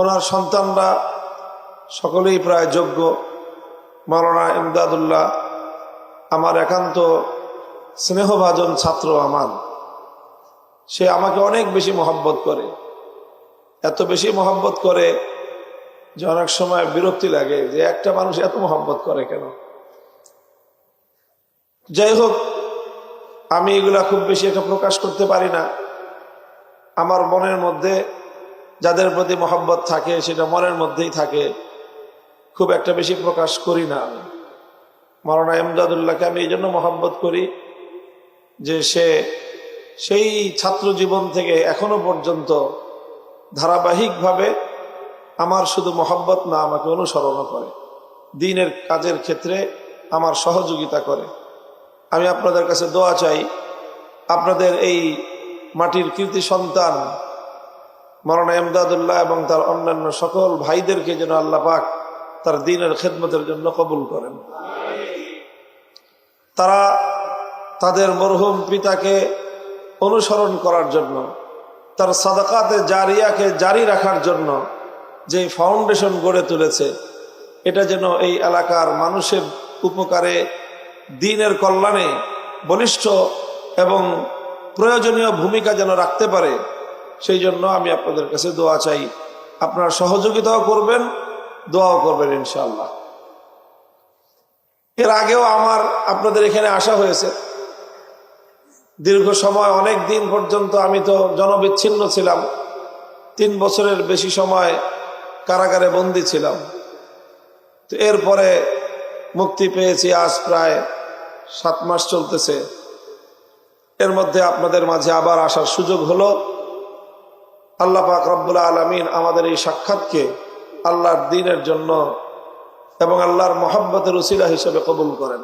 ওনার সন্তানরা সকলেই প্রায় যোগ্য। মাওলানা ইমদাদুল্লাহ আমার একান্ত স্নেহভাজন ছাত্র। সে আমাকে অনেক বেশি মহব্বত করে, এত বেশি মহব্বত করে যে অনেক সময় বিরক্তি লাগে যে একটা মানুষ এত মহব্বত করে কেন। যাই হোক, আমি এগুলা খুব বেশি একটা প্রকাশ করতে পারি না। আমার মনের মধ্যে যাদের প্রতি মহব্বত থাকে সেটা মনের মধ্যেই থাকে, খুব একটা বেশি প্রকাশ করি না। আমি মাওলানা ইমদাদুল্লাহকে আমি এই জন্য মহব্বত করি যে সে সেই ছাত্র জীবন থেকে এখনো পর্যন্ত ধারাবাহিকভাবে আমার শুধু মহব্বত না, আমাকে অনুসরণ করে, দ্বীনের কাজের ক্ষেত্রে আমার সহযোগিতা করে। আমি আপনাদের কাছে দোয়া চাই, আপনাদের এই মাটির কৃতি সন্তান মাওলানা ইমদাদুল্লাহ এবং তার অন্যান্য সকল ভাইদেরকে যেন আল্লাহ পাক তার দ্বীনের খেদমতের জন্য কবুল করেন। তারা তাদের মরহুম পিতাকে অনুসরণ করার জন্য, তার সাদাকাতে জারিয়াকে জারি রাখার জন্য যে ফাউন্ডেশন গড়ে তুলেছে, এটা যেন এই এলাকার মানুষের উপকারে, দ্বীনের কল্যাণে বলিষ্ঠ এবং প্রয়োজনীয় ভূমিকা যেন রাখতে পারে, সেই জন্য আমি আপনাদের কাছে দোয়া চাই। আপনারা সহযোগিতাও করবেন, দোয়াও করবেন ইনশাআল্লাহ। এর আগেও আমার আপনাদের এখানে আসা হয়েছে দীর্ঘ সময়, অনেক দিন পর্যন্ত আমি তো জনবিচ্ছিন্ন ছিলাম। 3 বছরের বেশি সময় কারাগারে বন্দী ছিলাম। তো এরপরে মুক্তি পেয়েছি, আজ প্রায় 7 মাস চলতেছে। এর মধ্যে আপনাদের মাঝে আবার আসার সুযোগ হলো। আল্লাহ পাক রব্বুল আলামিন আমাদের এই সাক্ষাৎকে আল্লাহর দ্বীনের জন্য এবং আল্লাহর মহব্বতের উসিলা হিসেবে কবুল করেন।